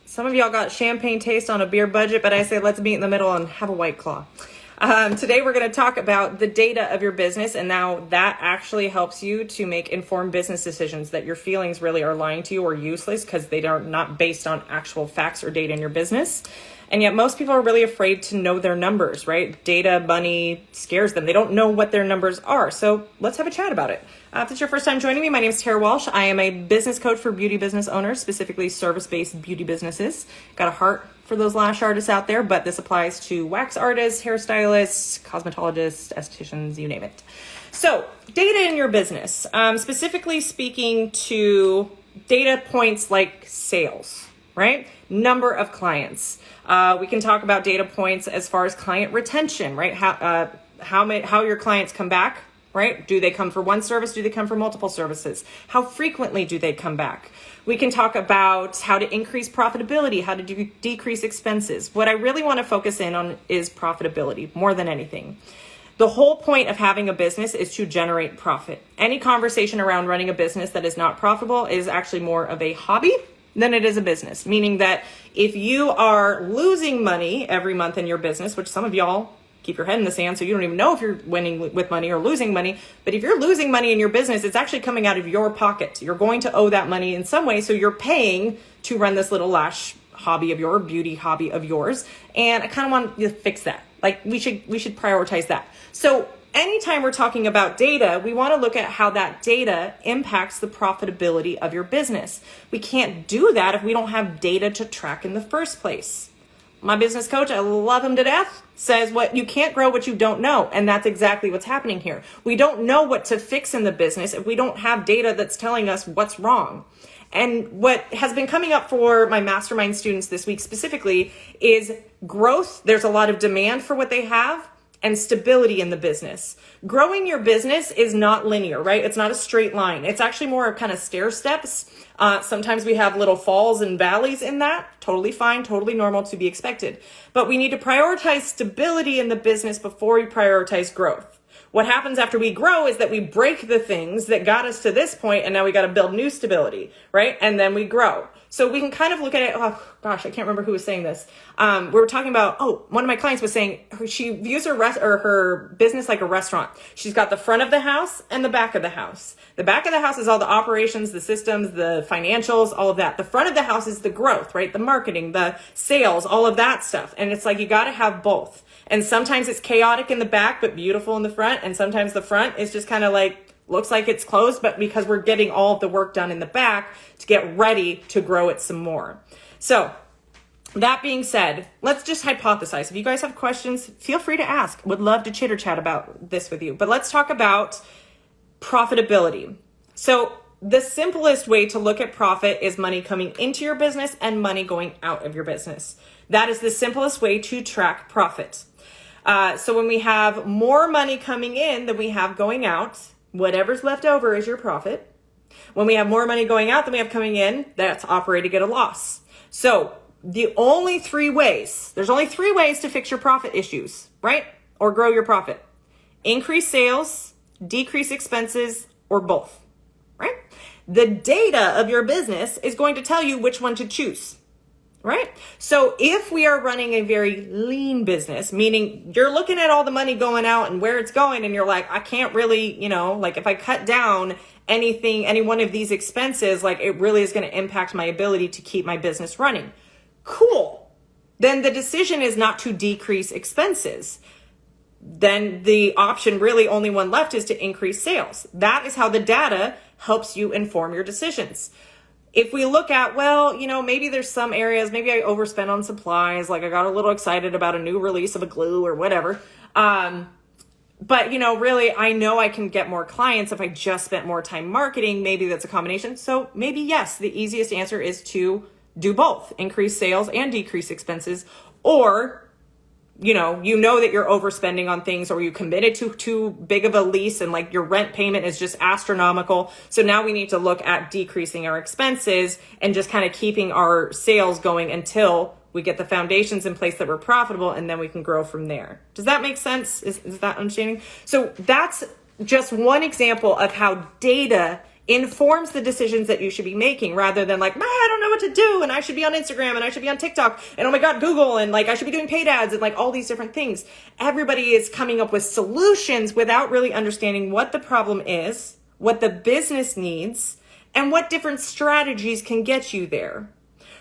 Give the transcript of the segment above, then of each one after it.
Some of y'all got champagne taste on a beer budget, but I say let's meet in the middle and have a White Claw. Today we're going to talk about the data of your business and how that actually helps you to make informed business decisions, that your feelings really are lying to you or useless because they are not based on actual facts or data in your business. And yet most people are really afraid to know their numbers, right? Data, money scares them. They don't know what their numbers are. So let's have a chat about it. If this is your first time joining me, my name is Tara Walsh. I am a business coach for beauty business owners, specifically service-based beauty businesses. Got a heart for those lash artists out there, but this applies to wax artists, hairstylists, cosmetologists, estheticians, you name it. So data in your business, specifically speaking to data points like sales, right? Number of clients. We can talk about data points as far as client retention, right? How your clients come back, right? Do they come for one service? Do they come for multiple services? How frequently do they come back? We can talk about how to increase profitability, how to decrease expenses. What I really want to focus in on is profitability more than anything. The whole point of having a business is to generate profit. Any conversation around running a business that is not profitable is actually more of a hobby than it is a business, meaning that if you are losing money every month in your business, which some of y'all keep your head in the sand, so you don't even know if you're winning with money or losing money. But if you're losing money in your business, it's actually coming out of your pocket. You're going to owe that money in some way. So you're paying to run this little lash hobby of yours, beauty hobby of yours. And I kind of want you to fix that. Like we should prioritize that. So anytime we're talking about data, we want to look at how that data impacts the profitability of your business. We can't do that if we don't have data to track in the first place. My business coach, I love him to death, says what you can't grow what you don't know. And that's exactly what's happening here. We don't know what to fix in the business if we don't have data that's telling us what's wrong. And what has been coming up for my mastermind students this week specifically is growth. There's a lot of demand for what they have and stability in the business. Growing your business is not linear, right? It's not a straight line. It's actually more of kind of stair steps. Sometimes we have little falls and valleys in that. Totally fine, totally normal to be expected. But we need to prioritize stability in the business before we prioritize growth. What happens after we grow is that we break the things that got us to this point, and now we got to build new stability, right? And then we grow. So we can kind of look at it. Oh gosh, I can't remember who was saying this. We were talking about, one of my clients was saying she views her business like a restaurant. She's got the front of the house and the back of the house. The back of the house is all the operations, the systems, the financials, all of that. The front of the house is the growth, right? The marketing, the sales, all of that stuff. And it's like, you got to have both. And sometimes it's chaotic in the back, but beautiful in the front. And sometimes the front is just kind of like, looks like it's closed, but because we're getting all of the work done in the back to get ready to grow it some more. So that being said, let's just hypothesize. If you guys have questions, feel free to ask. Would love to chitter chat about this with you. But let's talk about profitability. So the simplest way to look at profit is money coming into your business and money going out of your business. That is the simplest way to track profit. So when we have more money coming in than we have going out, whatever's left over is your profit. When we have more money going out than we have coming in, that's operating at a loss. So there's only three ways to fix your profit issues, right? Or grow your profit. Increase sales, decrease expenses, or both, right? The data of your business is going to tell you which one to choose. Right? So if we are running a very lean business, meaning you're looking at all the money going out and where it's going, and you're like, I can't really, like if I cut down any one of these expenses, like it really is going to impact my ability to keep my business running. Cool. Then the decision is not to decrease expenses. Then the option really only one left is to increase sales. That is how the data helps you inform your decisions. If we look at, maybe there's some areas, maybe I overspent on supplies, like I got a little excited about a new release of a glue or whatever. But really, I know I can get more clients if I just spent more time marketing. Maybe that's a combination. So maybe yes, the easiest answer is to do both, increase sales and decrease expenses. Or you know that you're overspending on things, or you committed to too big of a lease and like your rent payment is just astronomical. So now we need to look at decreasing our expenses and just kind of keeping our sales going until we get the foundations in place that we're profitable, and then we can grow from there. Does that make sense? Is that understanding? So that's just one example of how data informs the decisions that you should be making, rather than like, I don't know what to do, and I should be on Instagram, and I should be on TikTok, and oh my God, Google, and like I should be doing paid ads, and like all these different things. Everybody is coming up with solutions without really understanding what the problem is, what the business needs, and what different strategies can get you there.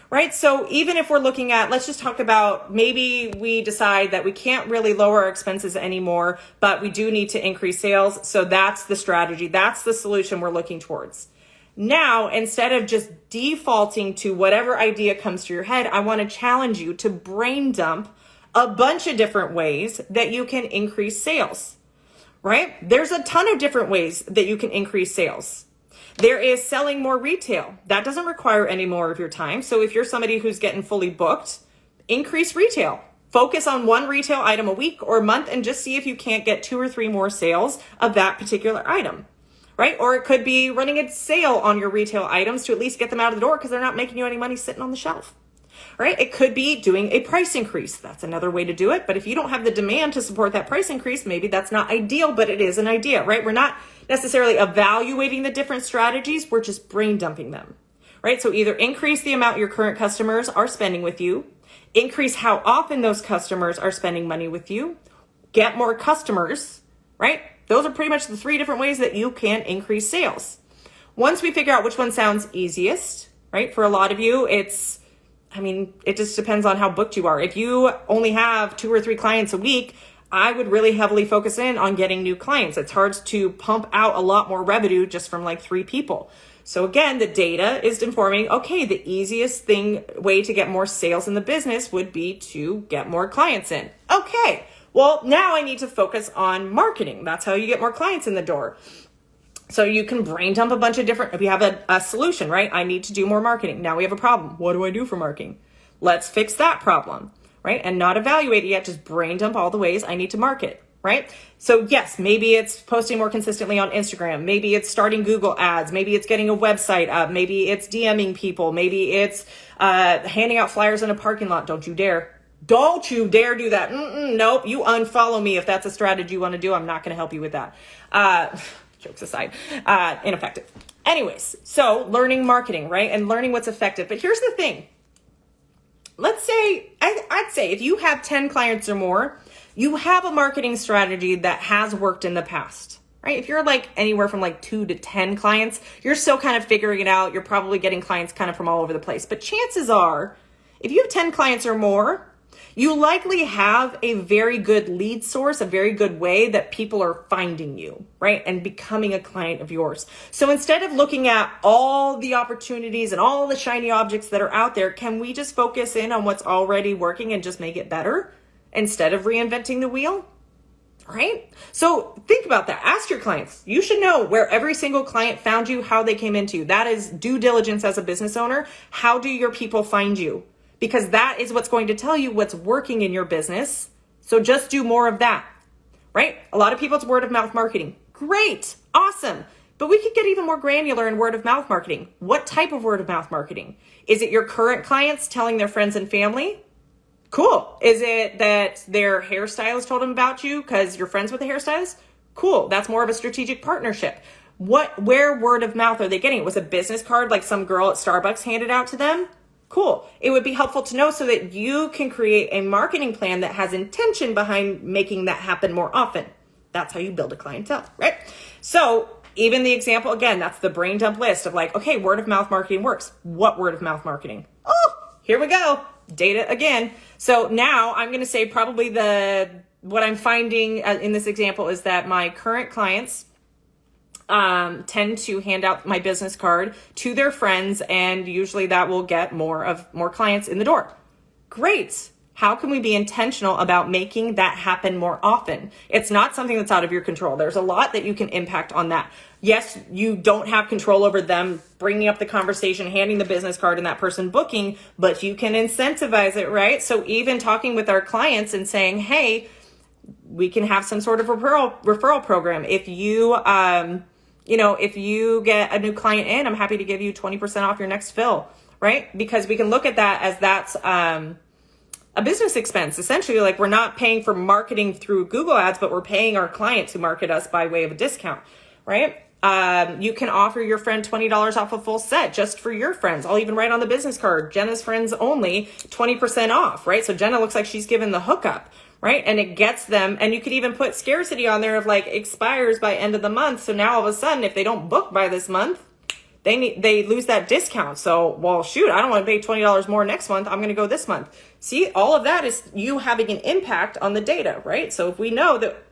Right? So even if we're looking at, let's just talk about, maybe we decide that we can't really lower our expenses anymore, but we do need to increase sales. So that's the strategy. That's the solution we're looking towards. Now, instead of just defaulting to whatever idea comes to your head, I want to challenge you to brain dump a bunch of different ways that you can increase sales, right? There's a ton of different ways that you can increase sales. There is selling more retail. That doesn't require any more of your time. So if you're somebody who's getting fully booked, increase retail. Focus on one retail item a week or a month and just see if you can't get 2 or 3 more sales of that particular item, right? Or it could be running a sale on your retail items to at least get them out of the door because they're not making you any money sitting on the shelf, right? It could be doing a price increase. That's another way to do it. But if you don't have the demand to support that price increase, maybe that's not ideal, but it is an idea, right? We're not necessarily evaluating the different strategies. We're just brain dumping them, right? So either increase the amount your current customers are spending with you, increase how often those customers are spending money with you, get more customers, right? Those are pretty much the 3 different ways that you can increase sales. Once we figure out which one sounds easiest, right? For a lot of you, it just depends on how booked you are. If you only have 2 or 3 clients a week, I would really heavily focus in on getting new clients. It's hard to pump out a lot more revenue just from like 3 people. So again, the data is informing, okay, the easiest way to get more sales in the business would be to get more clients in. Okay, well, now I need to focus on marketing. That's how you get more clients in the door. So you can brain dump a bunch of different, we have a solution, right? I need to do more marketing. Now we have a problem. What do I do for marketing? Let's fix that problem, right? And not evaluate it yet, just brain dump all the ways I need to market, right? So yes, maybe it's posting more consistently on Instagram. Maybe it's starting Google ads. Maybe it's getting a website up. Maybe it's DMing people. Maybe it's handing out flyers in a parking lot. Don't you dare. Don't you dare do that. Nope. You unfollow me if that's a strategy you want to do. I'm not going to help you with that. Jokes aside, ineffective. Anyways, so learning marketing, right? And learning what's effective. But here's the thing. Let's say, I'd say if you have 10 clients or more, you have a marketing strategy that has worked in the past, right? If you're like anywhere from like 2 to 10 clients, you're still kind of figuring it out. You're probably getting clients kind of from all over the place. But chances are, if you have 10 clients or more, you likely have a very good lead source, a very good way that people are finding you, right? And becoming a client of yours. So instead of looking at all the opportunities and all the shiny objects that are out there, can we just focus in on what's already working and just make it better instead of reinventing the wheel? Right? So think about that. Ask your clients. You should know where every single client found you, how they came into you. That is due diligence as a business owner. How do your people find you? Because that is what's going to tell you what's working in your business. So just do more of that, right? A lot of people, it's word of mouth marketing. Great, awesome. But we could get even more granular in word of mouth marketing. What type of word of mouth marketing? Is it your current clients telling their friends and family? Cool. Is it that their hairstylist told them about you because you're friends with the hairstylist? Cool. That's more of a strategic partnership. Where word of mouth are they getting? Was a business card like some girl at Starbucks handed out to them? Cool. It would be helpful to know so that you can create a marketing plan that has intention behind making that happen more often. That's how you build a clientele, right? So even the example, again, that's the brain dump list of like, okay, word of mouth marketing works. What word of mouth marketing? Oh, here we go. Data again. So now I'm going to say probably what I'm finding in this example is that my current clients tend to hand out my business card to their friends, and usually that will get more clients in the door. Great. How can we be intentional about making that happen more often? It's not something that's out of your control. There's a lot that you can impact on that. Yes, you don't have control over them bringing up the conversation, handing the business card, and that person booking, but you can incentivize it, right? So even talking with our clients and saying, hey, we can have some sort of referral program. If you if you get a new client in, I'm happy to give you 20% off your next fill, right? Because we can look at that as that's a business expense. Essentially, like we're not paying for marketing through Google ads, but we're paying our client to market us by way of a discount, right? You can offer your friend $20 off a full set just for your friends. I'll even write on the business card, Jenna's friends only, 20% off, right? So Jenna looks like she's given the hookup, right? And it gets them, and you could even put scarcity on there of like expires by end of the month. So now all of a sudden, if they don't book by this month, they lose that discount. So, well, shoot, I don't want to pay $20 more next month. I'm going to go this month. See, all of that is you having an impact on the data, right? So if we know that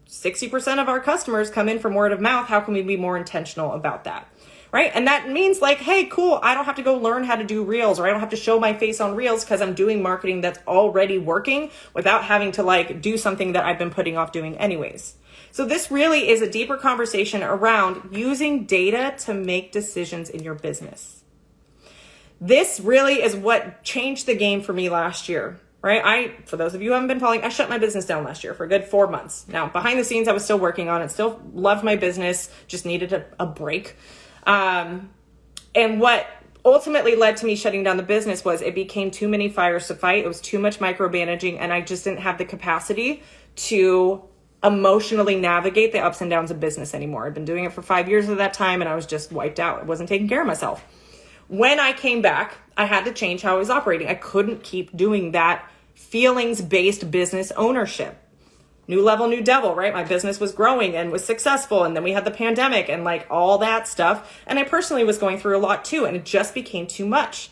60% of our customers come in from word of mouth, how can we be more intentional about that? Right? And that means like, hey, cool, I don't have to go learn how to do reels, or I don't have to show my face on reels because I'm doing marketing that's already working without having to like do something that I've been putting off doing anyways. So this really is a deeper conversation around using data to make decisions in your business. This really is what changed the game for me last year, right? For those of you who haven't been following, I shut my business down last year for a good 4 months. Now, behind the scenes, I was still working on it, still loved my business, just needed a break. And what ultimately led to me shutting down the business was it became too many fires to fight. It was too much micromanaging, and I just didn't have the capacity to emotionally navigate the ups and downs of business anymore. I've been doing it for 5 years at that time, and I was just wiped out. I wasn't taking care of myself. When I came back, I had to change how I was operating. I couldn't keep doing that feelings-based business ownership. New level, new devil, right? My business was growing and was successful. And then we had the pandemic and like all that stuff. And I personally was going through a lot too. And it just became too much.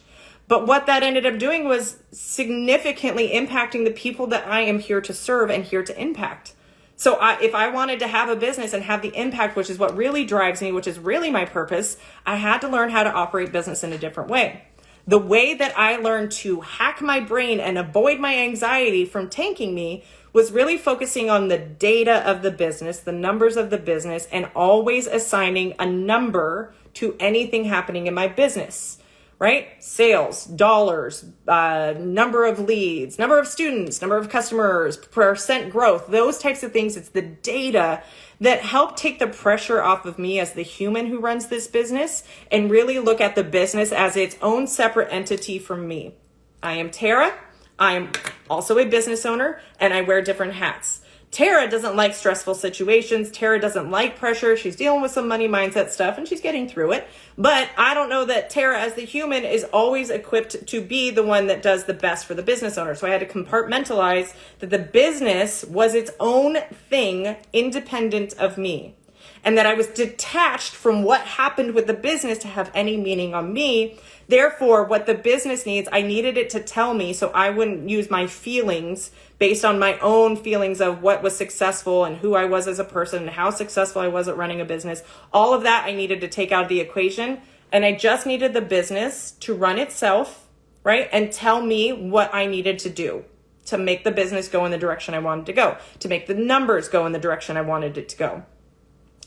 But what that ended up doing was significantly impacting the people that I am here to serve and here to impact. So if I wanted to have a business and have the impact, which is what really drives me, which is really my purpose, I had to learn how to operate business in a different way. The way that I learned to hack my brain and avoid my anxiety from tanking me was really focusing on the data of the business, the numbers of the business, and always assigning a number to anything happening in my business. Right? Sales, dollars, number of leads, number of students, number of customers, percent growth, those types of things. It's the data that help take the pressure off of me as the human who runs this business and really look at the business as its own separate entity from me. I am Tara. I'm also a business owner, and I wear different hats. Tara doesn't like stressful situations. Tara doesn't like pressure. She's dealing with some money mindset stuff and she's getting through it. But I don't know that Tara as the human is always equipped to be the one that does the best for the business owner. So I had to compartmentalize that the business was its own thing independent of me. And that I was detached from what happened with the business to have any meaning on me. Therefore, what the business needs, I needed it to tell me so I wouldn't use my feelings based on my own feelings of what was successful and who I was as a person and how successful I was at running a business. All of that I needed to take out of the equation. And I just needed the business to run itself, right? And tell me what I needed to do to make the business go in the direction I wanted to go, to make the numbers go in the direction I wanted it to go.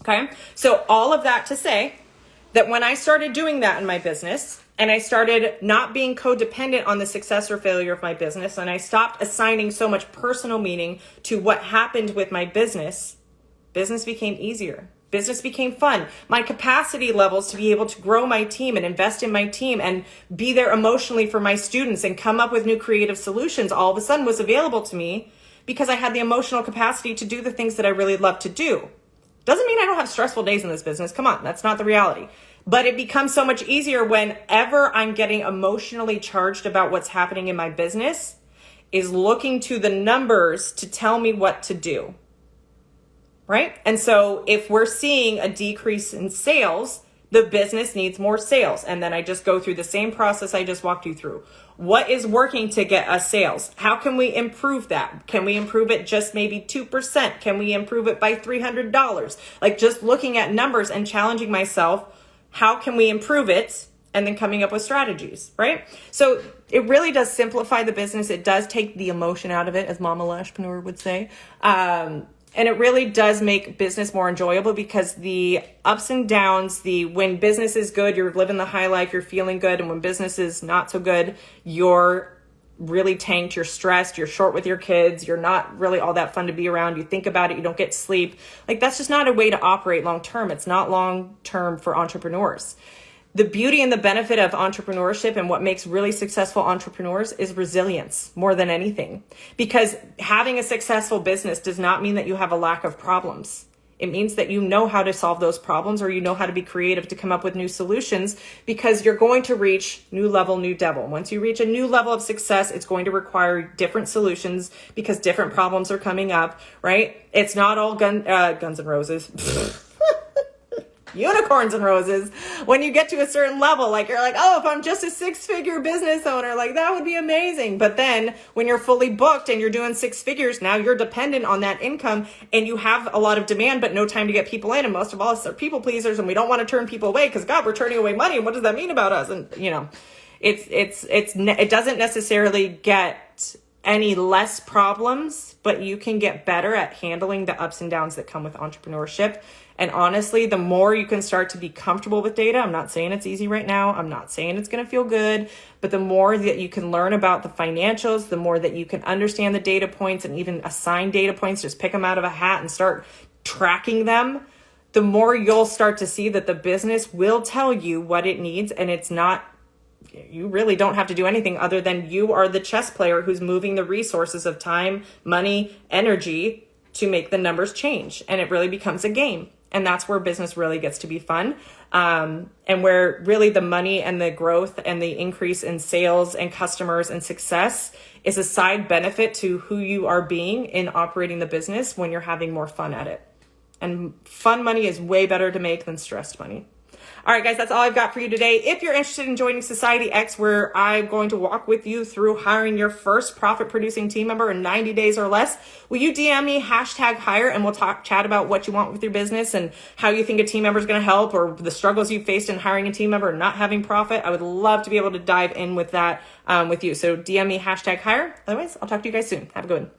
Okay, so all of that to say that when I started doing that in my business and I started not being codependent on the success or failure of my business, and I stopped assigning so much personal meaning to what happened with my business, business became easier. Business became fun. My capacity levels to be able to grow my team and invest in my team and be there emotionally for my students and come up with new creative solutions all of a sudden was available to me because I had the emotional capacity to do the things that I really love to do. Doesn't mean I don't have stressful days in this business. Come on, that's not the reality. But it becomes so much easier whenever I'm getting emotionally charged about what's happening in my business is looking to the numbers to tell me what to do. Right? And so if we're seeing a decrease in sales, the business needs more sales. And then I just go through the same process I just walked you through. What is working to get us sales? How can we improve that? Can we improve it just maybe 2%? Can we improve it by $300? Like just looking at numbers and challenging myself, how can we improve it? And then coming up with strategies, right? So it really does simplify the business. It does take the emotion out of it, as Mama Lashpreneur would say. And it really does make business more enjoyable because the ups and downs, when business is good, you're living the high life, you're feeling good. And when business is not so good, you're really tanked, you're stressed, you're short with your kids, you're not really all that fun to be around. You think about it, you don't get sleep. Like that's just not a way to operate long term. It's not long term for entrepreneurs. The beauty and the benefit of entrepreneurship and what makes really successful entrepreneurs is resilience more than anything. Because having a successful business does not mean that you have a lack of problems. It means that you know how to solve those problems, or you know how to be creative to come up with new solutions, because you're going to reach new level, new devil. Once you reach a new level of success, it's going to require different solutions because different problems are coming up, right? It's not all guns and roses. Unicorns and roses. When you get to a certain level, like you're like, oh, if I'm just a 6-figure business owner, like that would be amazing. But then when you're fully booked and you're doing 6 figures, now you're dependent on that income, and you have a lot of demand, but no time to get people in. And most of all, us are people pleasers, and we don't want to turn people away because, God, we're turning away money. And what does that mean about us? And it doesn't necessarily get any less problems, but you can get better at handling the ups and downs that come with entrepreneurship. And honestly, the more you can start to be comfortable with data, I'm not saying it's easy right now, I'm not saying it's going to feel good, but the more that you can learn about the financials, the more that you can understand the data points and even assign data points, just pick them out of a hat and start tracking them, the more you'll start to see that the business will tell you what it needs. And it's not, you really don't have to do anything other than you are the chess player who's moving the resources of time, money, energy to make the numbers change. And it really becomes a game. And that's where business really gets to be fun. And where really the money and the growth and the increase in sales and customers and success is a side benefit to who you are being in operating the business when you're having more fun at it. And fun money is way better to make than stressed money. All right, guys, that's all I've got for you today. If you're interested in joining Society X, where I'm going to walk with you through hiring your first profit-producing team member in 90 days or less, will you DM me #hire, and we'll chat about what you want with your business and how you think a team member is going to help, or the struggles you faced in hiring a team member and not having profit. I would love to be able to dive in with that with you. So DM me #hire. Otherwise, I'll talk to you guys soon. Have a good one.